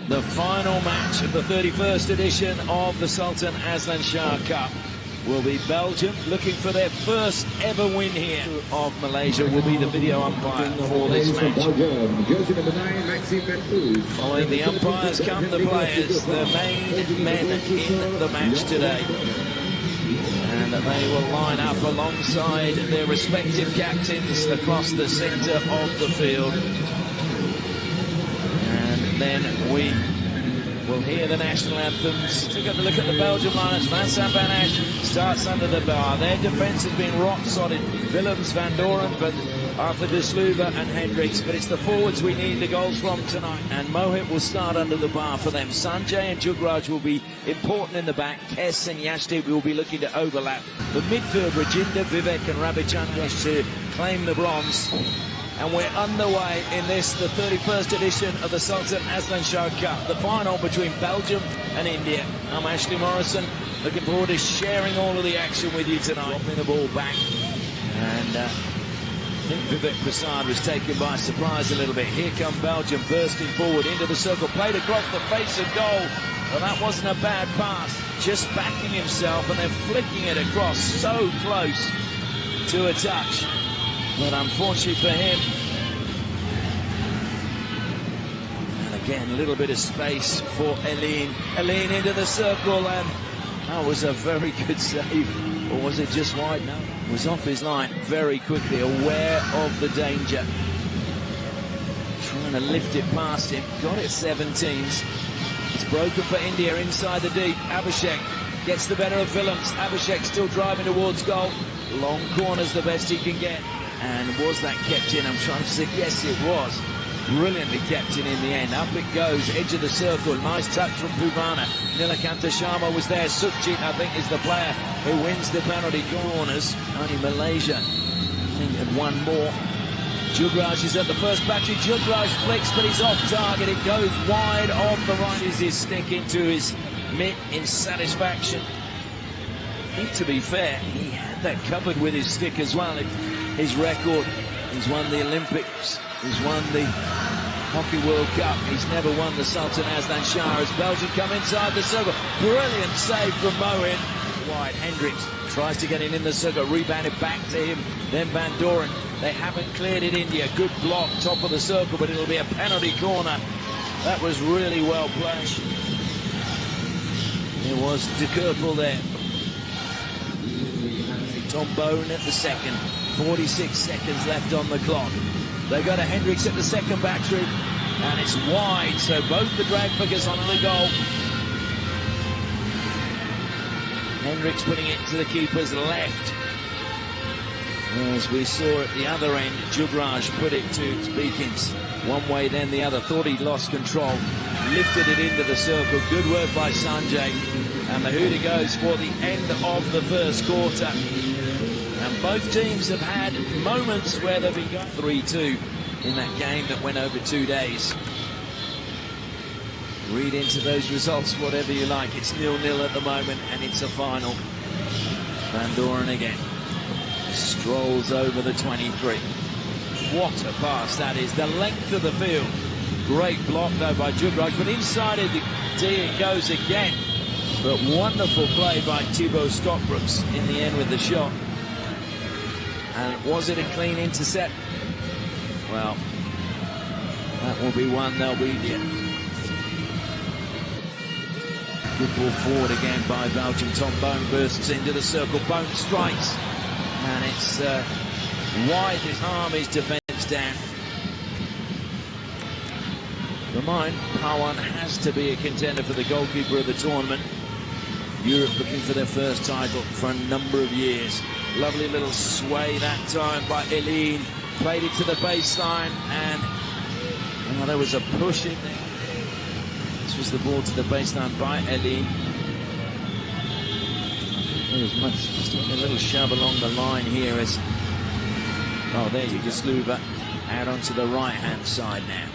The final match of the 31st edition of the Sultan Azlan Shah Cup will be Belgium looking for their first ever win here. Of Malaysia will be the video umpire for this match. Following the umpires come the players, the main men in the match today. And they will line up alongside their respective captains across the centre of the field. And then we will hear the national anthems. Take a look at the Belgian lineups. Vincent Van Asch starts under the bar. Their defence has been rock solid. Willems, Van Doren, but Arthur de Sluwe and Hendricks. But it's the forwards we need the goals from tonight. And Mohit will start under the bar for them. Sanjay and Jugraj will be important in the back. Kes and Yashdeep will be looking to overlap. The midfield, Rajinder, Vivek and Ravichandran to claim the bronze. And we're underway in this, the 31st edition of the Sultan Azlan Shah Cup, the final between Belgium and India. I'm Ashley Morrison, looking forward to sharing all of the action with you tonight. Dropping the ball back, and I think Vivek Prasad was taken by surprise a little bit. Here come Belgium bursting forward into the circle, played across the face of goal. Well, that wasn't a bad pass, just backing himself and then flicking it across so close to a touch. But unfortunately for him, and again, a little bit of space for Eline. Eline into the circle, and that was a very good save. Or was it just wide? No, it was off his line very quickly, aware of the danger. Trying to lift it past him, got it 17s. It's broken for India inside the deep. Abhishek gets the better of Willems. Abhishek still driving towards goal. Long corners the best he can get. And was that kept in? I'm trying to say, yes, it was. Brilliantly kept in the end. Up it goes, edge of the circle. Nice touch from Puvana. Nilakanta Sharma was there. Sukhjit, I think, is the player who wins the penalty corners. Only Malaysia, I think, had one more. Jugraj is at the first battery. Jugraj flicks, but he's off target. It goes wide off the right. Is his stick into his mitt in satisfaction. I think, to be fair, he had that covered with his stick as well. His record, he's won the Olympics, he's won the Hockey World Cup, he's never won the Sultan Azlan Shah as Belgium come inside the circle. Brilliant save from Mohit. Wide, Hendricks tries to get in the circle, rebounded back to him, then Van Doren. They haven't cleared it, India. Good block, top of the circle, but it'll be a penalty corner. That was really well played. There was De Kerpel there. Tom Bone at the second. 46 seconds left on the clock. They go to Hendricks at the second battery, and it's wide, so both the drag figures on the goal. Hendricks putting it to the keeper's left. As we saw at the other end, Jugraj put it to Beekins. One way, then the other. Thought he'd lost control. Lifted it into the circle. Good work by Sanjay. And Mahuda goes for the end of the first quarter. And both teams have had moments where they've been going 3-2 in that game that went over 2 days. Read into those results whatever you like. It's 0-0 at the moment, and it's a final. Van Doren again. Strolls over the 23. What a pass that is. The length of the field. Great block, though, by Jugraj. But inside of the D it goes again. But wonderful play by Thibaut Stockbrooks in the end with the shot. And was it a clean intercept? Well, that will be one they'll be there. Good ball forward again by Belgium. Tom Bone bursts into the circle. Bone strikes. And it's wide. His arm is defence down. Remind, Pawan has to be a contender for the goalkeeper of the tournament. Europe looking for their first title for a number of years. Lovely little sway that time by Eline. Played it to the baseline, and there was a push in there. This was the ball to the baseline by Eline. There was just a little shove along the line here as... Oh, there you go, Sluva out onto the right-hand side now.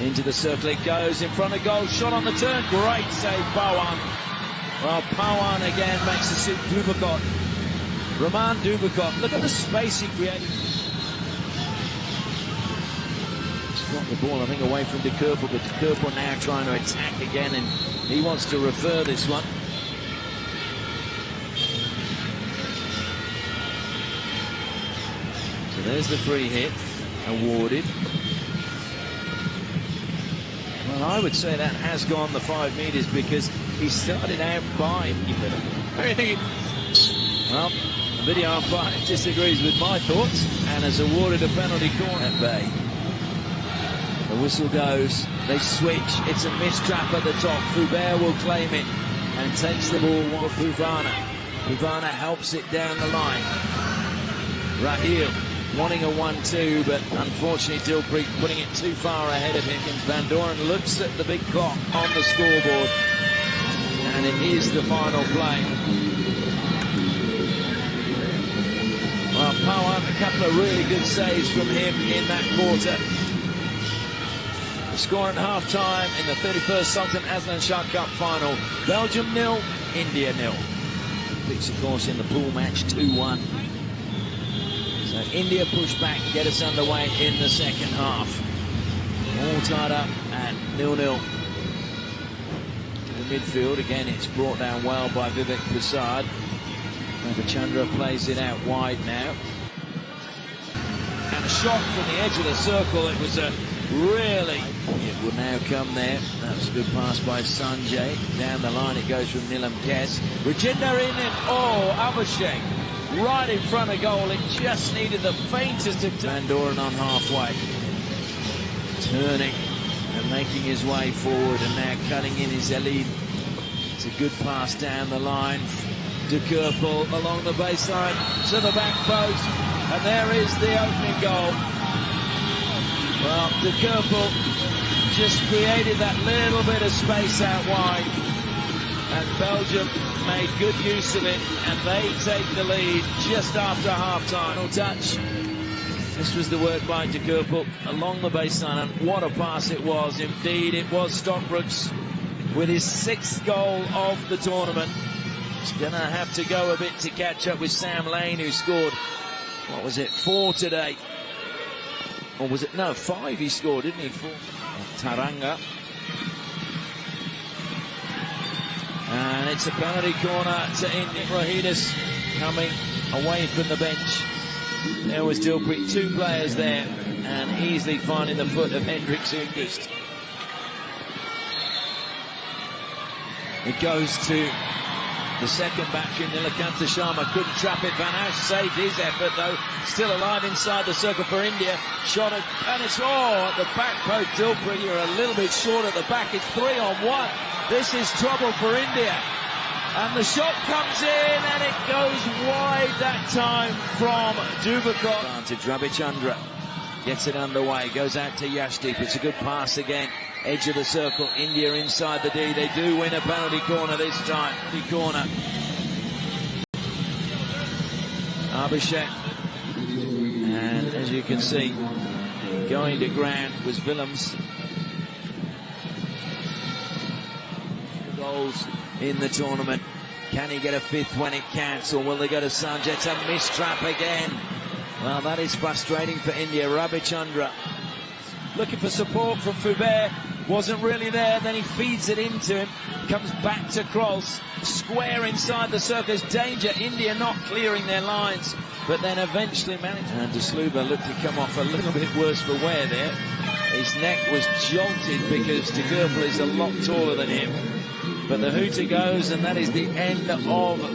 Into the circle it goes, in front of goal, shot on the turn, great save, Pawan. Well, Pawan again makes the suit. Dubakot, Raman Dubakot, look at the space he created. got the ball, I think, away from De Kerpel, but De Kerpel now trying to attack again, and he wants to refer this one. So there's the free hit awarded. Well, I would say that has gone the 5 meters because he started out by. Well, the video umpire disagrees with my thoughts and has awarded a penalty corner at bay. The whistle goes, they switch, it's a mistrap at the top. Foubert will claim it and takes the ball while Puvana. Puvana helps it down the line. Rahil wanting a 1-2, but unfortunately Dilpreet putting it too far ahead of him. Van Doren looks at the big clock on the scoreboard, and it is the final play. Well, Power, a couple of really good saves from him in that quarter. The score at half-time in the 31st Sultan Azlan Shah Cup final. Belgium 0, India 0. Beats, of course, in the pool match 2-1. So India push back, get us underway in the second half. All tied up at 0-0. The midfield, again, it's brought down well by Vivek Prasad. Chandra plays it out wide now. And a shot from the edge of the circle. It was a really... It will now come there. That was a good pass by Sanjay. Down the line it goes from Nilam Kes. Rajinder in it. Oh, Abhishek. Right in front of goal. It just needed the faintest of... Van Doren on halfway. Turning and making his way forward, and now cutting in his Elid. It's a good pass down the line. De Kerpel along the baseline to the back post, and there is the opening goal. Well, De Kerpel just created that little bit of space out wide, and Belgium made good use of it, and they take the lead just after half-time. No touch. This was the work by De Kerpel along the baseline, and what a pass it was. Indeed, it was Stockbrooks with his 6th goal of the tournament. He's going to have to go a bit to catch up with Sam Lane, who scored, what was it, 4 today? Or was it, no, 5 he scored, didn't he? 4. Taranga. And it's a penalty corner to India. Rohidis coming away from the bench. There was Dilpreet, 2 players there, and easily finding the foot of Hendricks August. It goes to the second battery. Nilakanta Sharma couldn't trap it. Van Ash saved his effort, though. Still alive inside the circle for India. Shot it, and it's at the back post. Dilpreet, you're a little bit short at the back. It's 3-on-1. This is trouble for India. And the shot comes in, and it goes wide that time from Dubakov. Advantage, Ravichandra gets it underway, goes out to Yashdeep. It's a good pass again. Edge of the circle, India inside the D. They do win a penalty corner this time. Penalty corner. Abhishek. And as you can see, going to ground was Willems. Goals in the tournament. Can he get a 5th when it counts, or will they go to Sanjay? It's a mistrap again. Well, that is frustrating for India. Ravichandra looking for support from Foubert. Wasn't really there. Then he feeds it into him. Comes back to Krols. Square inside the circle. Danger. India not clearing their lines, but then eventually managed. And De Sluba looked to come off a little bit worse for wear there. His neck was jolted because De Kerpel is a lot taller than him. But the hooter goes, and that is the end of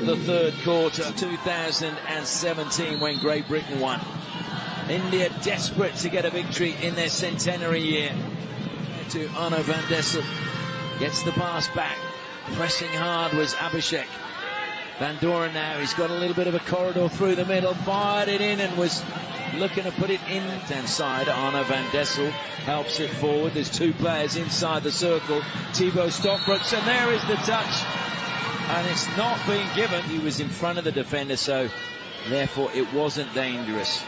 the 3rd quarter. 2017 when Great Britain won. India desperate to get a victory in their centenary year. To Arno van Dessel. Gets the pass back. Pressing hard was Abhishek. Van Doren now, he's got a little bit of a corridor through the middle. Fired it in and was looking to put it in. Left-hand side, Arno van Dessel helps it forward. There's 2 players inside the circle. Thibaut Stockbrooks, and there is the touch. And it's not being given. He was in front of the defender, so therefore it wasn't dangerous.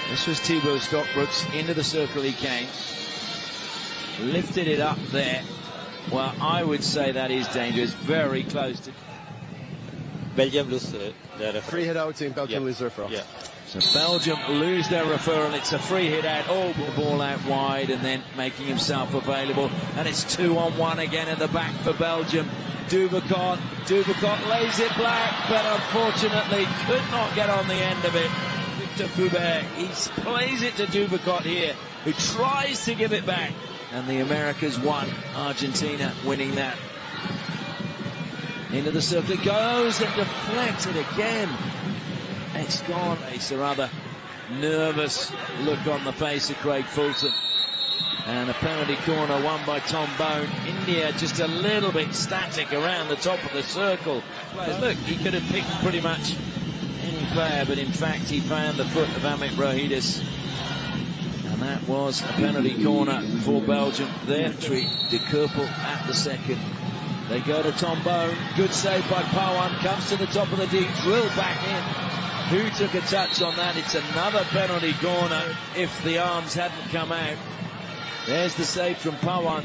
This was Thibaut Stockbrooks. Into the circle he came. Lifted it up there. Well, I would say that is dangerous. Very close to... Belgium lose their free hit out in Belgium lose their Yeah. So Belgium lose their referral. It's a free hit out. Oh, the ball out wide and then making himself available. And it's 2-on-1 again at the back for Belgium. Dubicot lays it black, but unfortunately could not get on the end of it. Victor Foubert, he plays it to Dubicot here, who tries to give it back. And the Americas won. Argentina winning that. Into the circle it goes and deflected again. It's gone. It's a rather nervous look on the face of Craig Fulton. And a penalty corner won by Tom Bone. India just a little bit static around the top of the circle. Look, he could have picked pretty much any player, but in fact he found the foot of Amit Rohidis. And that was a penalty corner for Belgium. Their treat, De Kerpel at the second. They go to Tom Bone. Good save by Pawan. Comes to the top of the D. Drilled back in. Who took a touch on that? It's another penalty corner if the arms hadn't come out. There's the save from Pawan.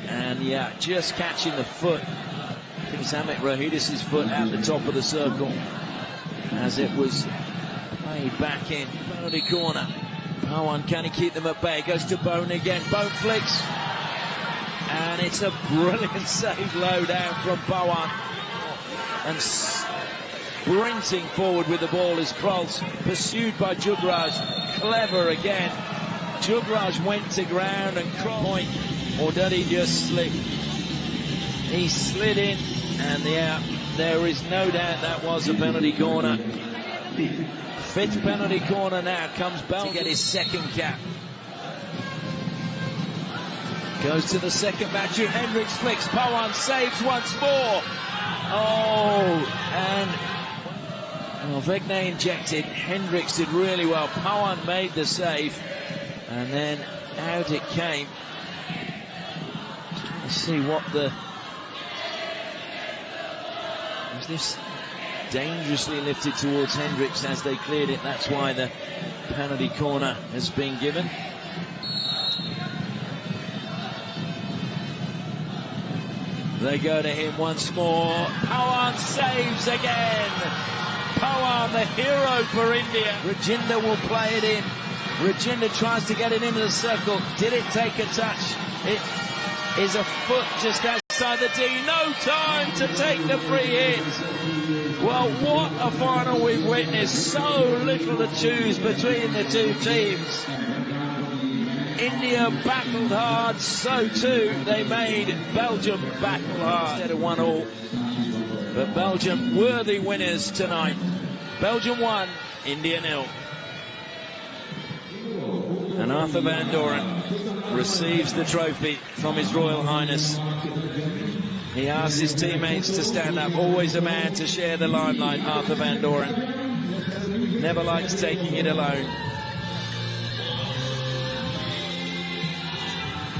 And yeah, just catching the foot. I think it's Amit Rohidis' foot at the top of the circle as it was played back in. Penalty corner. Pawan, can he keep them at bay? Goes to Bone again. Bone flicks. And it's a brilliant save low down from Pawan. And sprinting forward with the ball is Krols, pursued by Jugraj. Clever again. Jugraj went to ground and point, or did he just slip? He slid in, and yeah, there is no doubt that was a penalty corner. Fifth penalty corner now. Comes Belgium to get his second cap. Goes to the second battery. Hendricks flicks. Pawan saves once more. Oh, and well, Wegne injected. Hendricks did really well. Pawan made the save. And then out it came. Just trying to see what the... Was this dangerously lifted towards Hendricks as they cleared it? That's why the penalty corner has been given. They go to him once more. Pawan saves again. Pawan, the hero for India. Rajinder will play it in. Rajinder tries to get it into the circle. Did it take a touch? It is a foot just outside the D. No time to take the free hit. Well, what a final we've witnessed. So little to choose between the two teams. India battled hard, so too they made Belgium battle hard. Instead of 1-1. But Belgium worthy winners tonight. Belgium 1, India 0. And Arthur van Doren receives the trophy from His Royal Highness. He asks his teammates to stand up. Always a man to share the limelight, Arthur van Doren. Never likes taking it alone.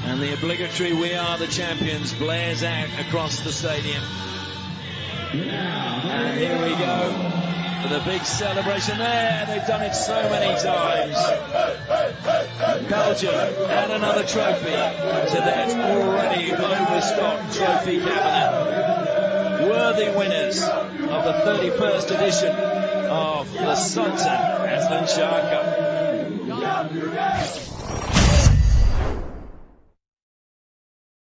And the obligatory "We Are the Champions" blares out across the stadium. And here we go. The big celebration there. They've done it so many times. Belgium add another trophy to that already overstocked trophy cabinet. Worthy winners of the 31st edition of the Sultan Azlan Shah Cup.